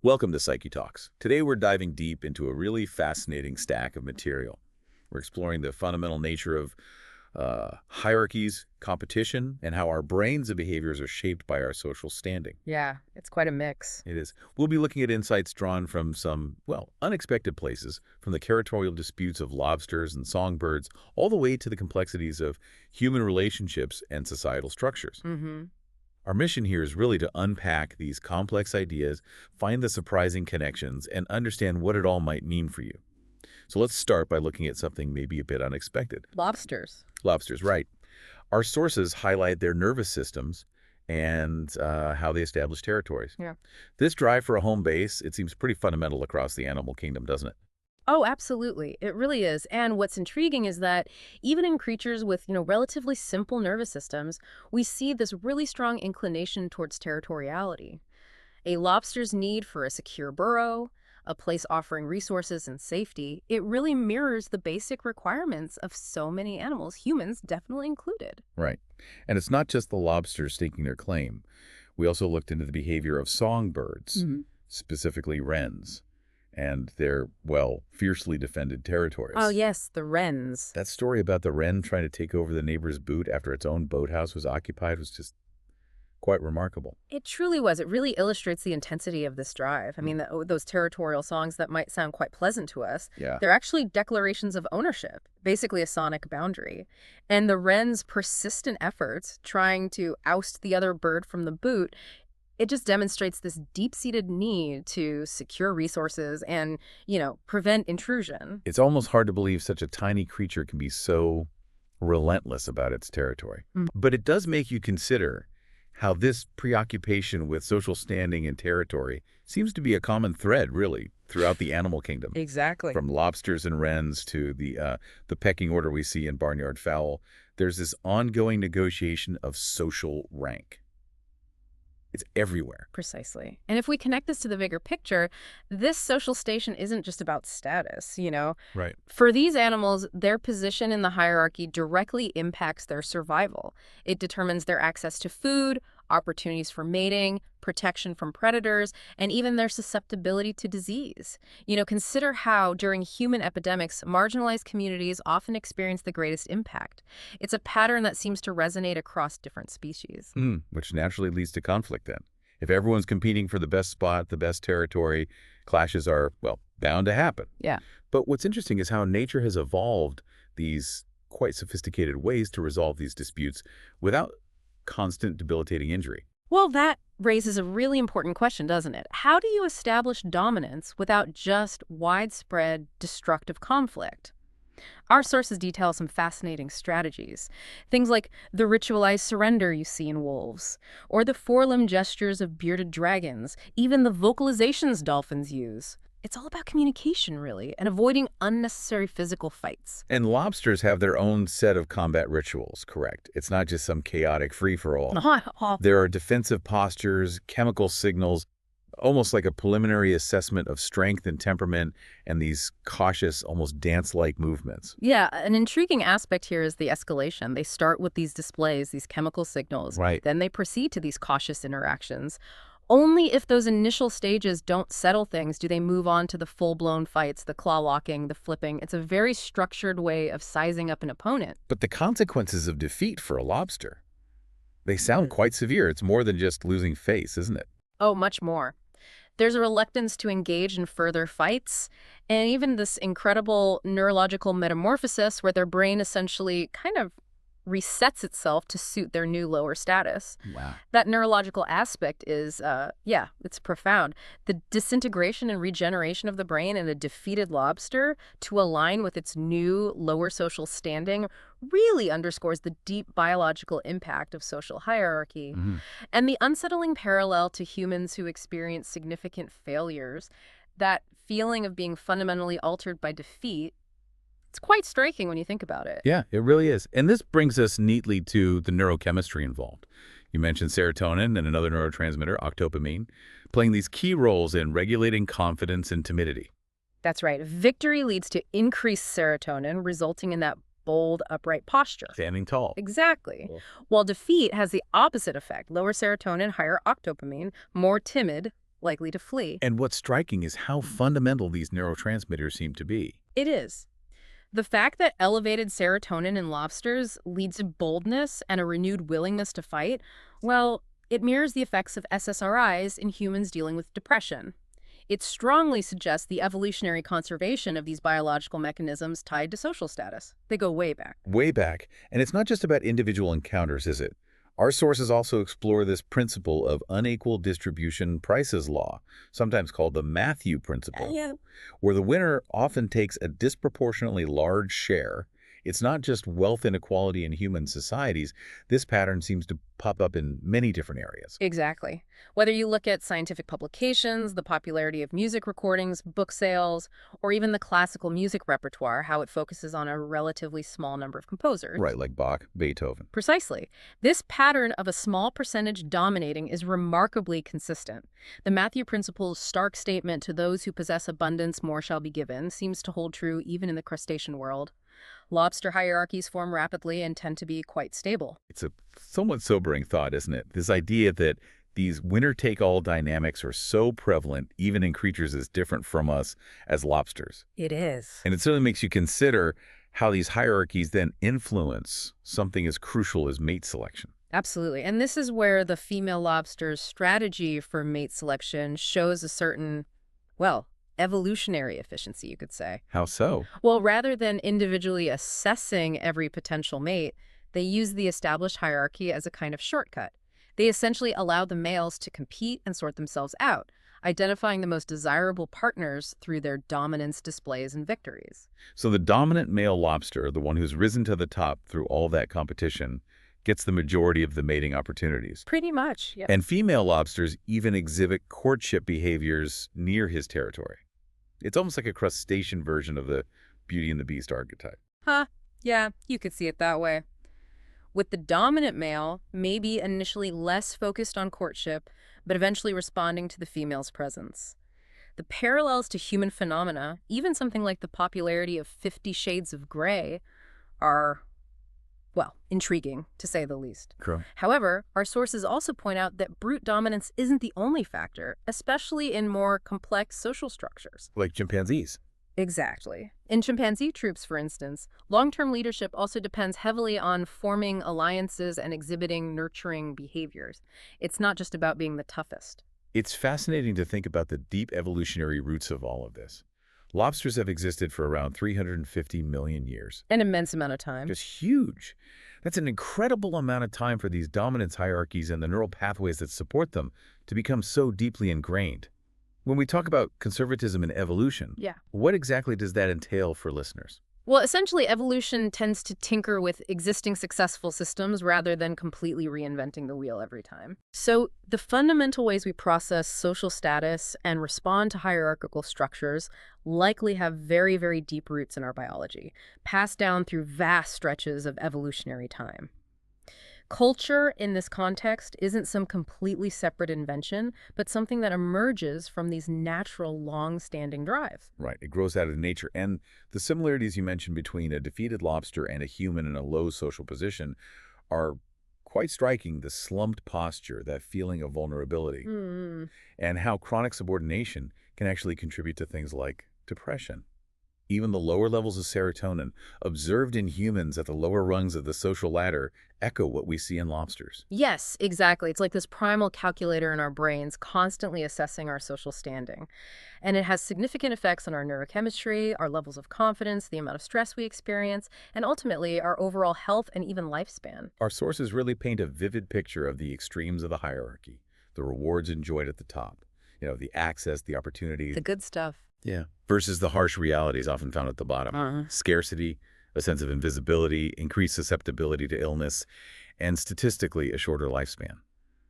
Welcome to Psyche Talks. Today we're diving deep into a really fascinating stack of material. We're exploring the fundamental nature of hierarchies, competition, and how our brains and behaviors are shaped by our social standing. Yeah, it's quite a mix. It is. We'll be looking at insights drawn from some, well, unexpected places, from the territorial disputes of lobsters and songbirds, all the way to the complexities of human relationships and societal structures. Mm-hmm. Our mission here is really to unpack these complex ideas, find the surprising connections, and understand what it all might mean for you. So let's start by looking at something maybe a bit unexpected. Lobsters. Lobsters, right. Our sources highlight their nervous systems and how they establish territories. Yeah. This drive for a home base, it seems pretty fundamental across the animal kingdom, doesn't it? Oh, absolutely. It really is. And what's intriguing is that even in creatures with, relatively simple nervous systems, we see this really strong inclination towards territoriality. A lobster's need for a secure burrow, a place offering resources and safety, it really mirrors the basic requirements of so many animals, humans definitely included. Right. And it's not just the lobsters staking their claim. We also looked into the behavior of songbirds, Mhm. specifically wrens, and their, well, fiercely defended territories. Oh, yes, the wrens. That story about the wren trying to take over the neighbor's boot after its own boathouse was occupied was just quite remarkable. It truly was. It really illustrates the intensity of this drive. I mean, those territorial songs that might sound quite pleasant to us, Yeah. they're actually declarations of ownership, basically a sonic boundary. And the wren's persistent efforts trying to oust the other bird from the boot, it just demonstrates this deep-seated need to secure resources and, prevent intrusion. It's almost hard to believe such a tiny creature can be so relentless about its territory. Mm. But it does make you consider how this preoccupation with social standing and territory seems to be a common thread, really, throughout the animal kingdom. Exactly. From lobsters and wrens to the pecking order we see in barnyard fowl, there's this ongoing negotiation of social rank. It's everywhere. Precisely. And if we connect this to the bigger picture, this social station isn't just about status. Right. For these animals, their position in the hierarchy directly impacts their survival. It determines their access to food, opportunities for mating, protection from predators, and even their susceptibility to disease. Consider how, during human epidemics, marginalized communities often experience the greatest impact. It's a pattern that seems to resonate across different species. Which naturally leads to conflict then. If everyone's competing for the best spot, the best territory, clashes are, well, bound to happen. Yeah. But what's interesting is how nature has evolved these quite sophisticated ways to resolve these disputes without constant debilitating injury. Well, that raises a really important question, doesn't it? How do you establish dominance without just widespread destructive conflict? Our sources detail some fascinating strategies. Things like the ritualized surrender you see in wolves, or the four-limb gestures of bearded dragons, even the vocalizations dolphins use. It's all about communication, really, and avoiding unnecessary physical fights. And lobsters have their own set of combat rituals, correct? It's not just some chaotic free-for-all. There are defensive postures, chemical signals, almost like a preliminary assessment of strength and temperament, and these cautious, almost dance-like movements. Yeah, an intriguing aspect here is the escalation. They start with these displays, these chemical signals. Right. Then they proceed to these cautious interactions. Only if those initial stages don't settle things do they move on to the full-blown fights, the claw-locking, the flipping. It's a very structured way of sizing up an opponent. But the consequences of defeat for a lobster, they sound quite severe. It's more than just losing face, isn't it? Oh, much more. There's a reluctance to engage in further fights, and even this incredible neurological metamorphosis where their brain essentially kind of resets itself to suit their new lower status. Wow. That neurological aspect is, it's profound. The disintegration and regeneration of the brain in a defeated lobster to align with its new lower social standing really underscores the deep biological impact of social hierarchy. Mm-hmm. And the unsettling parallel to humans who experience significant failures, that feeling of being fundamentally altered by defeat, it's quite striking when you think about it. Yeah, it really is. And this brings us neatly to the neurochemistry involved. You mentioned serotonin and another neurotransmitter, octopamine, playing these key roles in regulating confidence and timidity. That's right. Victory leads to increased serotonin, resulting in that bold, upright posture. Standing tall. Exactly. Cool. While defeat has the opposite effect. Lower serotonin, higher octopamine, more timid, likely to flee. And what's striking is how fundamental these neurotransmitters seem to be. It is. The fact that elevated serotonin in lobsters leads to boldness and a renewed willingness to fight, well, it mirrors the effects of SSRIs in humans dealing with depression. It strongly suggests the evolutionary conservation of these biological mechanisms tied to social status. They go way back. Way back, and it's not just about individual encounters, is it? Our sources also explore this principle of unequal distribution prices law, sometimes called the Matthew principle, Yeah. where the winner often takes a disproportionately large share. It's not just wealth inequality in human societies. This pattern seems to pop up in many different areas. Exactly. Whether you look at scientific publications, the popularity of music recordings, book sales, or even the classical music repertoire, how it focuses on a relatively small number of composers. Right, like Bach, Beethoven. Precisely. This pattern of a small percentage dominating is remarkably consistent. The Matthew Principle's stark statement to those who possess abundance, more shall be given, seems to hold true even in the crustacean world. Lobster hierarchies form rapidly and tend to be quite stable. It's a somewhat sobering thought, isn't it? This idea that these winner-take-all dynamics are so prevalent, even in creatures as different from us as lobsters. It is. And it certainly makes you consider how these hierarchies then influence something as crucial as mate selection. Absolutely. And this is where the female lobster's strategy for mate selection shows a certain, well, evolutionary efficiency, you could say. How so? Well, rather than individually assessing every potential mate, they use the established hierarchy as a kind of shortcut. They essentially allow the males to compete and sort themselves out, identifying the most desirable partners through their dominance displays and victories. So the dominant male lobster, the one who's risen to the top through all that competition, gets the majority of the mating opportunities. Pretty much, yeah. And female lobsters even exhibit courtship behaviors near his territory. It's almost like a crustacean version of the Beauty and the Beast archetype. Huh, yeah, you could see it that way. With the dominant male, maybe initially less focused on courtship, but eventually responding to the female's presence. The parallels to human phenomena, even something like the popularity of 50 Shades of Grey, are, well, intriguing, to say the least. Correct. However, our sources also point out that brute dominance isn't the only factor, especially in more complex social structures. Like chimpanzees. Exactly. In chimpanzee troops, for instance, long-term leadership also depends heavily on forming alliances and exhibiting nurturing behaviors. It's not just about being the toughest. It's fascinating to think about the deep evolutionary roots of all of this. Lobsters have existed for around 350 million years. An immense amount of time. Just huge. That's an incredible amount of time for these dominance hierarchies and the neural pathways that support them to become so deeply ingrained. When we talk about conservatism and evolution, Yeah. what exactly does that entail for listeners? Well, essentially, evolution tends to tinker with existing successful systems rather than completely reinventing the wheel every time. So the fundamental ways we process social status and respond to hierarchical structures likely have very, very deep roots in our biology, passed down through vast stretches of evolutionary time. Culture, in this context, isn't some completely separate invention, but something that emerges from these natural, long-standing drives. Right, it grows out of nature. And the similarities you mentioned between a defeated lobster and a human in a low social position are quite striking. The slumped posture, that feeling of vulnerability, and how chronic subordination can actually contribute to things like depression. Even the lower levels of serotonin observed in humans at the lower rungs of the social ladder echo what we see in lobsters. Yes, exactly. It's like this primal calculator in our brains constantly assessing our social standing. And it has significant effects on our neurochemistry, our levels of confidence, the amount of stress we experience, and ultimately our overall health and even lifespan. Our sources really paint a vivid picture of the extremes of the hierarchy, the rewards enjoyed at the top, the access, the opportunity. The good stuff. Yeah. Versus the harsh realities often found at the bottom. Scarcity, a sense of invisibility, increased susceptibility to illness, and statistically a shorter lifespan.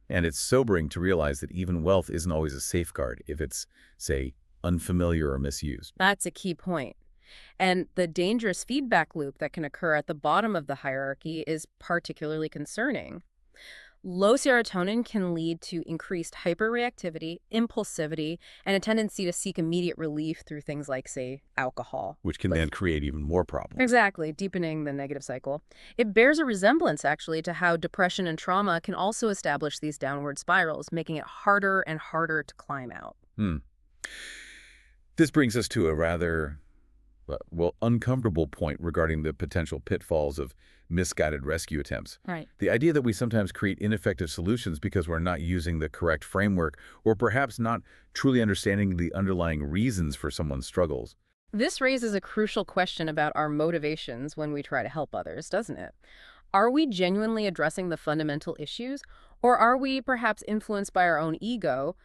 And it's sobering to realize that even wealth isn't always a safeguard if it's, say, unfamiliar or misused. That's a key point. And the dangerous feedback loop that can occur at the bottom of the hierarchy is particularly concerning. Low serotonin can lead to increased hyperreactivity, impulsivity, and a tendency to seek immediate relief through things like, say, alcohol. Which can then create even more problems. Exactly, deepening the negative cycle. It bears a resemblance, actually, to how depression and trauma can also establish these downward spirals, making it harder and harder to climb out. Hmm. This brings us to a rather, well, uncomfortable point regarding the potential pitfalls of misguided rescue attempts. Right. The idea that we sometimes create ineffective solutions because we're not using the correct framework or perhaps not truly understanding the underlying reasons for someone's struggles. This raises a crucial question about our motivations when we try to help others, doesn't it? Are we genuinely addressing the fundamental issues, or are we perhaps influenced by our own ego,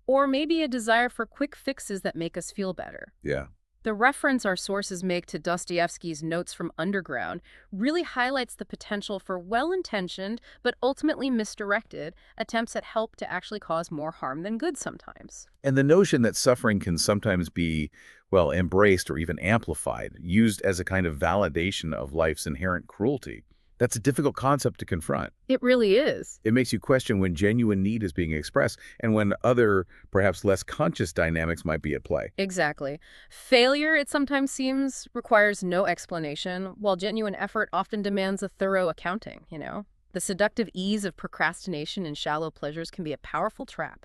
or maybe a desire for quick fixes that make us feel better? Yeah. The reference our sources make to Dostoevsky's Notes from Underground really highlights the potential for well-intentioned but ultimately misdirected attempts at help to actually cause more harm than good sometimes. And the notion that suffering can sometimes be, well, embraced or even amplified, used as a kind of validation of life's inherent cruelty. That's a difficult concept to confront. It really is. It makes you question when genuine need is being expressed and when other, perhaps less conscious dynamics might be at play. Exactly. Failure, it sometimes seems, requires no explanation, while genuine effort often demands a thorough accounting. The seductive ease of procrastination and shallow pleasures can be a powerful trap.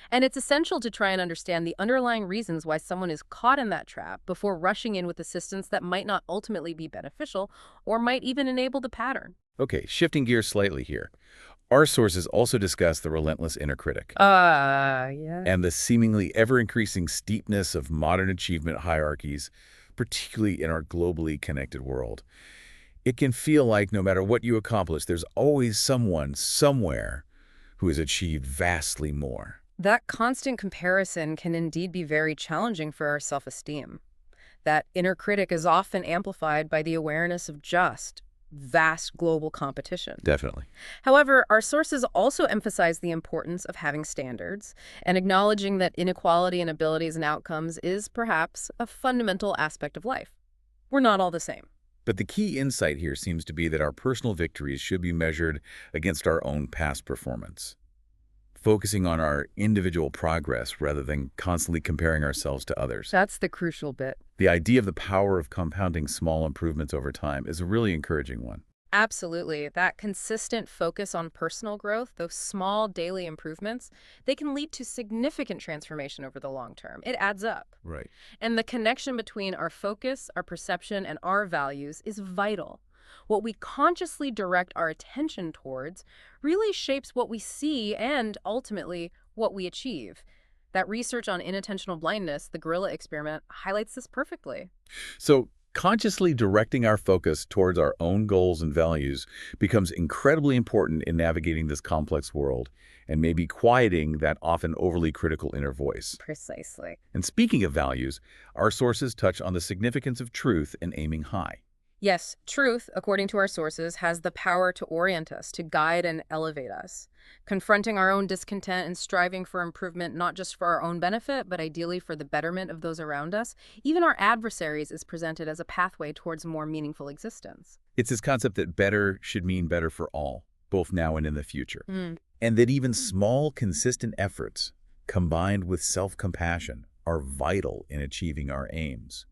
And it's essential to try and understand the underlying reasons why someone is caught in that trap before rushing in with assistance that might not ultimately be beneficial or might even enable the pattern. Okay, shifting gears slightly here. Our sources also discuss the relentless inner critic Yeah. and the seemingly ever-increasing steepness of modern achievement hierarchies, particularly in our globally connected world. It can feel like no matter what you accomplish, there's always someone, somewhere, who has achieved vastly more. That constant comparison can indeed be very challenging for our self-esteem. That inner critic is often amplified by the awareness of just vast global competition. Definitely. However, our sources also emphasize the importance of having standards and acknowledging that inequality in abilities and outcomes is perhaps a fundamental aspect of life. We're not all the same. But the key insight here seems to be that our personal victories should be measured against our own past performance, focusing on our individual progress rather than constantly comparing ourselves to others. That's the crucial bit. The idea of the power of compounding small improvements over time is a really encouraging one. Absolutely. That consistent focus on personal growth, those small daily improvements, they can lead to significant transformation over the long term. It adds up. Right. And the connection between our focus, our perception, and our values is vital. What we consciously direct our attention towards really shapes what we see and, ultimately, what we achieve. That research on inattentional blindness, the gorilla experiment, highlights this perfectly. So, consciously directing our focus towards our own goals and values becomes incredibly important in navigating this complex world and maybe quieting that often overly critical inner voice. Precisely. And speaking of values, our sources touch on the significance of truth and aiming high. Yes, truth, according to our sources, has the power to orient us, to guide and elevate us. Confronting our own discontent and striving for improvement not just for our own benefit, but ideally for the betterment of those around us, even our adversaries, is presented as a pathway towards a more meaningful existence. It's this concept that better should mean better for all, both now and in the future. Mm. And that even small, consistent efforts, combined with self-compassion, are vital in achieving our aims.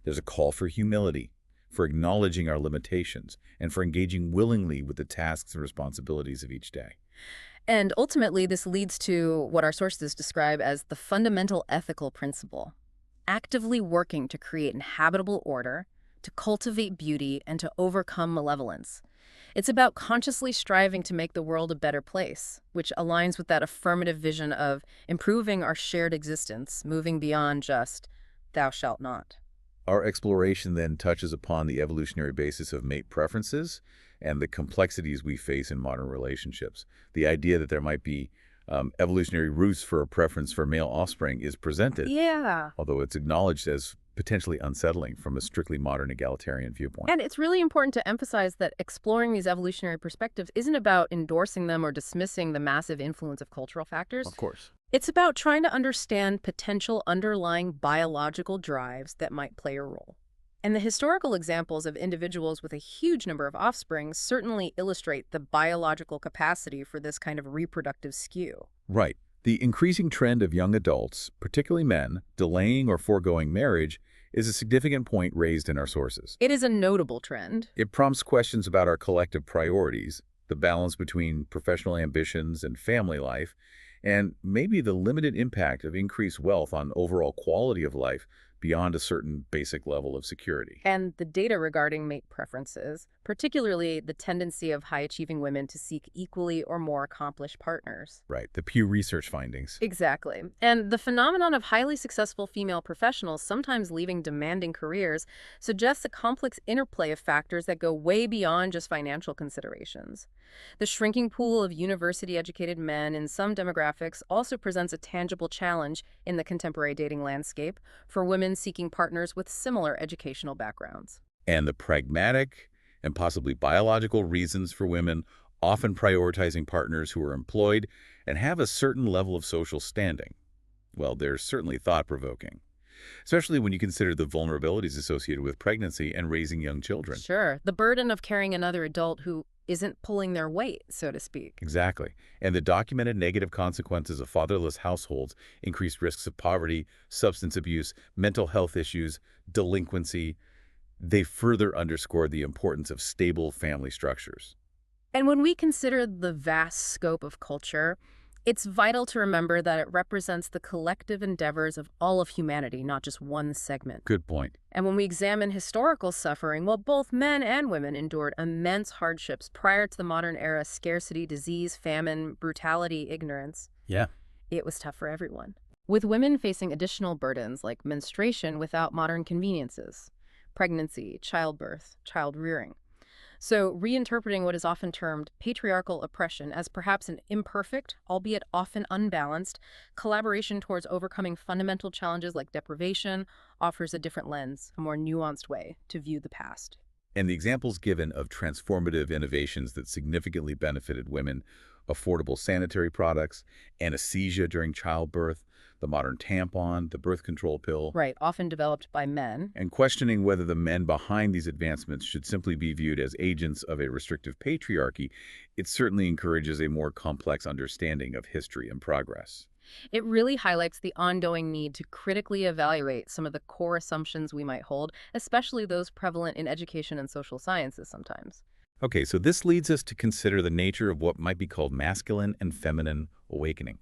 There's a call for humility, for acknowledging our limitations, and for engaging willingly with the tasks and responsibilities of each day. And ultimately, this leads to what our sources describe as the fundamental ethical principle: actively working to create an habitable order, to cultivate beauty, and to overcome malevolence. It's about consciously striving to make the world a better place, which aligns with that affirmative vision of improving our shared existence, moving beyond just "thou shalt not." Our exploration then touches upon the evolutionary basis of mate preferences and the complexities we face in modern relationships. The idea that there might be evolutionary roots for a preference for male offspring is presented, Yeah. although it's acknowledged as potentially unsettling from a strictly modern egalitarian viewpoint. And it's really important to emphasize that exploring these evolutionary perspectives isn't about endorsing them or dismissing the massive influence of cultural factors. Of course. It's about trying to understand potential underlying biological drives that might play a role. And the historical examples of individuals with a huge number of offspring certainly illustrate the biological capacity for this kind of reproductive skew. Right. The increasing trend of young adults, particularly men, delaying or foregoing marriage is a significant point raised in our sources. It is a notable trend. It prompts questions about our collective priorities, the balance between professional ambitions and family life, and maybe the limited impact of increased wealth on overall quality of life beyond a certain basic level of security. And the data regarding mate preferences, particularly the tendency of high-achieving women to seek equally or more accomplished partners. Right, the Pew Research findings. Exactly. And the phenomenon of highly successful female professionals sometimes leaving demanding careers suggests a complex interplay of factors that go way beyond just financial considerations. The shrinking pool of university-educated men in some demographics also presents a tangible challenge in the contemporary dating landscape for women seeking partners with similar educational backgrounds. And the pragmatic and possibly biological reasons for women often prioritizing partners who are employed and have a certain level of social standing. Well, they're certainly thought-provoking, especially when you consider the vulnerabilities associated with pregnancy and raising young children. Sure, the burden of carrying another adult who isn't pulling their weight, so to speak. Exactly. And the documented negative consequences of fatherless households, increased risks of poverty, substance abuse, mental health issues, delinquency, they further underscore the importance of stable family structures. And when we consider the vast scope of culture, it's vital to remember that it represents the collective endeavors of all of humanity, not just one segment. Good point. And when we examine historical suffering, well, both men and women endured immense hardships prior to the modern era: scarcity, disease, famine, brutality, ignorance. Yeah. It was tough for everyone. With women facing additional burdens like menstruation without modern conveniences, pregnancy, childbirth, child rearing. So reinterpreting what is often termed patriarchal oppression as perhaps an imperfect, albeit often unbalanced, collaboration towards overcoming fundamental challenges like deprivation offers a different lens, a more nuanced way to view the past. And the examples given of transformative innovations that significantly benefited women, affordable sanitary products, anesthesia during childbirth, the modern tampon, the birth control pill, Right, often developed by men. and questioning whether the men behind these advancements should simply be viewed as agents of a restrictive patriarchy, it certainly encourages a more complex understanding of history and progress. It really highlights the ongoing need to critically evaluate some of the core assumptions we might hold, especially those prevalent in education and social sciences sometimes. Okay, so this leads us to consider the nature of what might be called masculine and feminine awakening.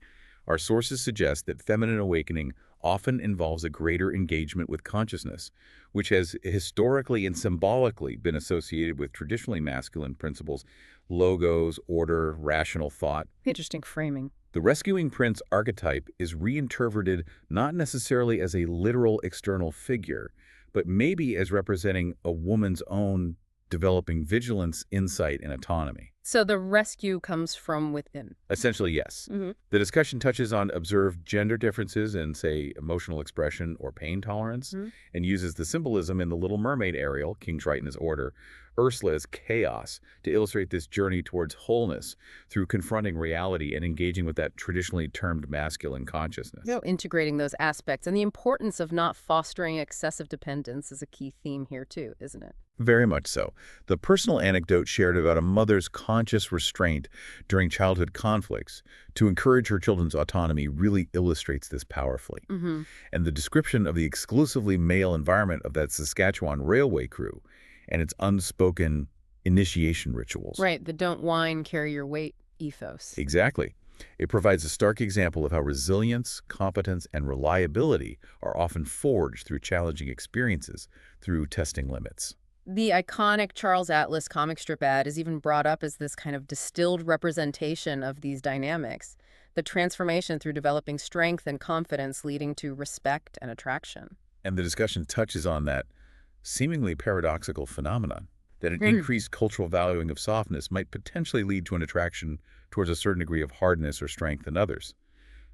Our sources suggest that feminine awakening often involves a greater engagement with consciousness, which has historically and symbolically been associated with traditionally masculine principles, logos, order, rational thought. Interesting framing. The rescuing prince archetype is reinterpreted not necessarily as a literal external figure, but maybe as representing a woman's own developing vigilance, insight, and autonomy. So the rescue comes from within. Essentially, yes. The discussion touches on observed gender differences in, say, emotional expression or pain tolerance, and uses the symbolism in The Little Mermaid Ariel, King Triton's order, Ursula as chaos, to illustrate this journey towards wholeness through confronting reality and engaging with that traditionally termed masculine consciousness. Integrating those aspects and the importance of not fostering excessive dependence is a key theme here too, isn't it? Very much so. The personal anecdote shared about a mother's conscious restraint during childhood conflicts to encourage her children's autonomy really illustrates this powerfully. And the description of the exclusively male environment of that Saskatchewan railway crew and its unspoken initiation rituals. Right, the don't whine, carry your weight ethos. Exactly. It provides a stark example of how resilience, competence, and reliability are often forged through challenging experiences, through testing limits. The iconic Charles Atlas comic strip ad is even brought up as this kind of distilled representation of these dynamics, the transformation through developing strength and confidence leading to respect and attraction. And the discussion touches on that seemingly paradoxical phenomenon, that an increased cultural valuing of softness might potentially lead to an attraction towards a certain degree of hardness or strength in others.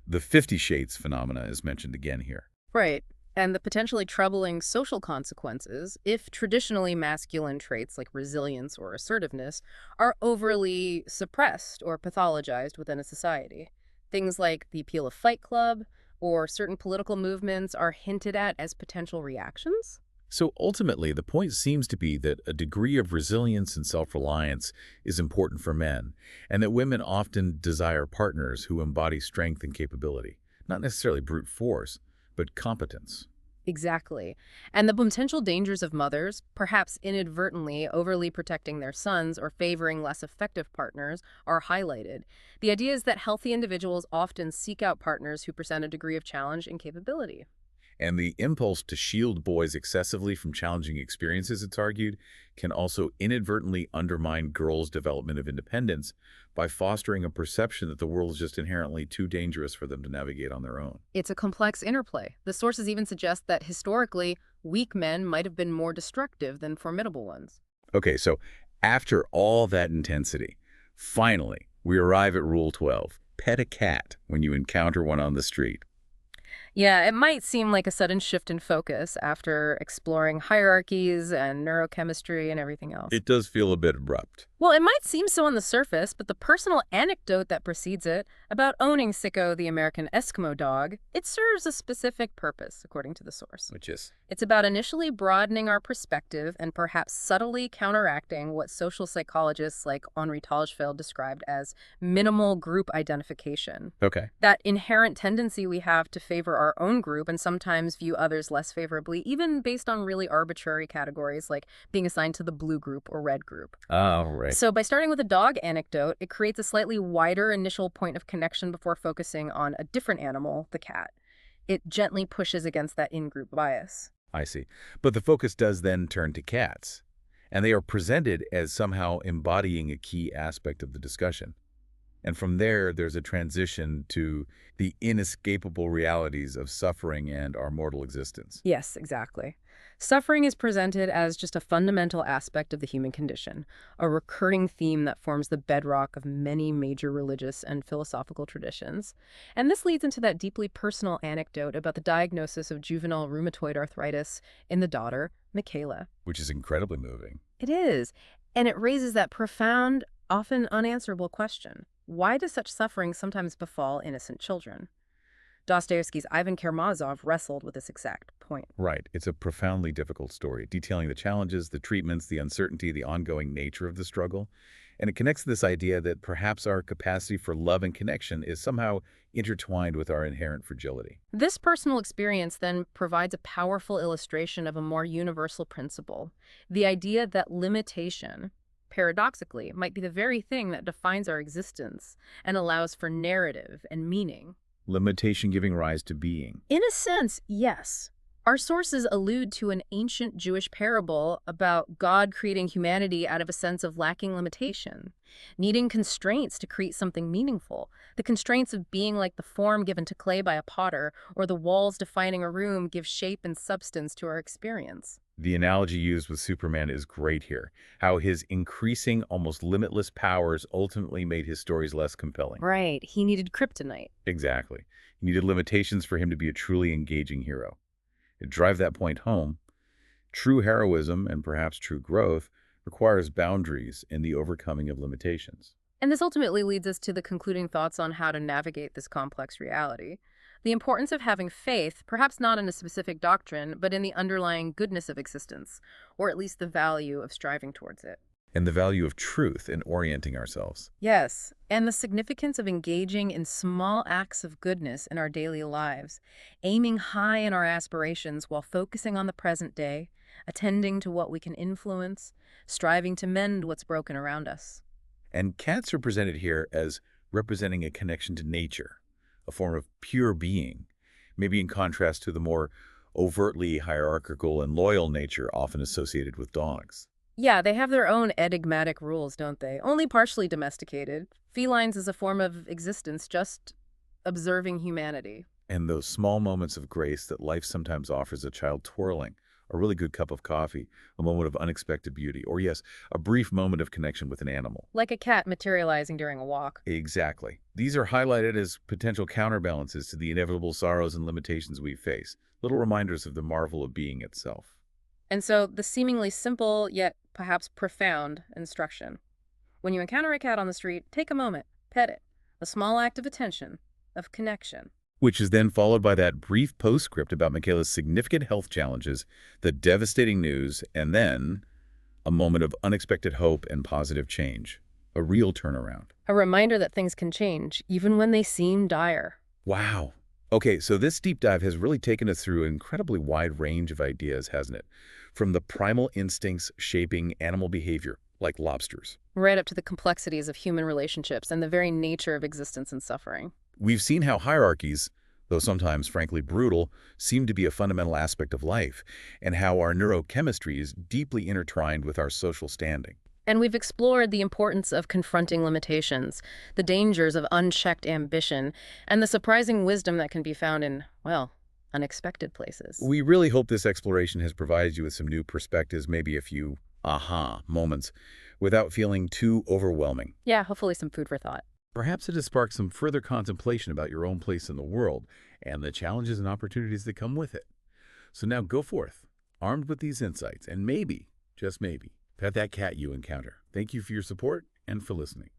The 50 Shades phenomena is mentioned again here. Right. And the potentially troubling social consequences if traditionally masculine traits like resilience or assertiveness are overly suppressed or pathologized within a society. Things like the appeal of Fight Club or certain political movements are hinted at as potential reactions. So ultimately, the point seems to be that a degree of resilience and self-reliance is important for men, and that women often desire partners who embody strength and capability, not necessarily brute force, but competence. Exactly. And the potential dangers of mothers, perhaps inadvertently overly protecting their sons or favoring less effective partners, are highlighted. The idea is that healthy individuals often seek out partners who present a degree of challenge and capability. And the impulse to shield boys excessively from challenging experiences, it's argued, can also inadvertently undermine girls' development of independence by fostering a perception that the world is just inherently too dangerous for them to navigate on their own. It's a complex interplay. The sources even suggest that historically, weak men might have been more destructive than formidable ones. Okay, so after all that intensity, finally, we arrive at Rule 12. Pet a cat when you encounter one on the street. Yeah, it might seem like a sudden shift in focus after exploring hierarchies and neurochemistry and everything else. It does feel a bit abrupt. Well, it might seem so on the surface, but the personal anecdote that precedes it about owning Sicko the American Eskimo dog, it serves a specific purpose, according to the source. Which is? It's about initially broadening our perspective and perhaps subtly counteracting what social psychologists like Henri Tajfel described as minimal group identification. Okay. That inherent tendency we have to favor our own group and sometimes view others less favorably, even based on really arbitrary categories like being assigned to the blue group or red group. Oh, right. So by starting with a dog anecdote, it creates a slightly wider initial point of connection before focusing on a different animal, the cat. It gently pushes against that in-group bias. I see. But the focus does then turn to cats, and they are presented as somehow embodying a key aspect of the discussion. And from there, there's a transition to the inescapable realities of suffering and our mortal existence. Yes, exactly. Suffering is presented as just a fundamental aspect of the human condition, a recurring theme that forms the bedrock of many major religious and philosophical traditions. And this leads into that deeply personal anecdote about the diagnosis of juvenile rheumatoid arthritis in the daughter, Michaela. Which is incredibly moving. It is. And it raises that profound, often unanswerable question. Why does such suffering sometimes befall innocent children? Dostoevsky's Ivan Karamazov wrestled with this exact point. Right. It's a profoundly difficult story, detailing the challenges, the treatments, the uncertainty, the ongoing nature of the struggle. And it connects to this idea that perhaps our capacity for love and connection is somehow intertwined with our inherent fragility. This personal experience then provides a powerful illustration of a more universal principle, the idea that limitation, paradoxically, might be the very thing that defines our existence and allows for narrative and meaning. Limitation giving rise to being. In a sense, yes. Our sources allude to an ancient Jewish parable about God creating humanity out of a sense of lacking limitation, needing constraints to create something meaningful, the constraints of being like the form given to clay by a potter, or the walls defining a room give shape and substance to our experience. The analogy used with Superman is great here, how his increasing, almost limitless powers ultimately made his stories less compelling. Right, he needed kryptonite. Exactly. He needed limitations for him to be a truly engaging hero. To drive that point home, true heroism and perhaps true growth requires boundaries and the overcoming of limitations. And this ultimately leads us to the concluding thoughts on how to navigate this complex reality. The importance of having faith, perhaps not in a specific doctrine, but in the underlying goodness of existence, or at least the value of striving towards it. And the value of truth in orienting ourselves. Yes, and the significance of engaging in small acts of goodness in our daily lives, aiming high in our aspirations while focusing on the present day, attending to what we can influence, striving to mend what's broken around us. And cats are presented here as representing a connection to nature, a form of pure being, maybe in contrast to the more overtly hierarchical and loyal nature often associated with dogs. Yeah, they have their own enigmatic rules, don't they? Only partially domesticated. Felines is a form of existence, just observing humanity. And those small moments of grace that life sometimes offers a child twirling, a really good cup of coffee, a moment of unexpected beauty, or yes, a brief moment of connection with an animal. Like a cat materializing during a walk. Exactly. These are highlighted as potential counterbalances to the inevitable sorrows and limitations we face, little reminders of the marvel of being itself. And so the seemingly simple, yet perhaps profound instruction. When you encounter a cat on the street, take a moment, pet it. A small act of attention, of connection. which is then followed by that brief postscript about Michaela's significant health challenges, the devastating news, and then a moment of unexpected hope and positive change. A real turnaround. A reminder that things can change, even when they seem dire. Wow. Okay, so this deep dive has really taken us through an incredibly wide range of ideas, hasn't it? From the primal instincts shaping animal behavior, like lobsters. Right up to the complexities of human relationships and the very nature of existence and suffering. We've seen how hierarchies, though sometimes frankly brutal, seem to be a fundamental aspect of life, and how our neurochemistry is deeply intertwined with our social standing. And we've explored the importance of confronting limitations, the dangers of unchecked ambition, and the surprising wisdom that can be found in, well, unexpected places. We really hope this exploration has provided you with some new perspectives, maybe a few aha moments, without feeling too overwhelming. Yeah, hopefully some food for thought. Perhaps it has sparked some further contemplation about your own place in the world and the challenges and opportunities that come with it. So now go forth, armed with these insights, and maybe, just maybe, pet that cat you encounter. Thank you for your support and for listening.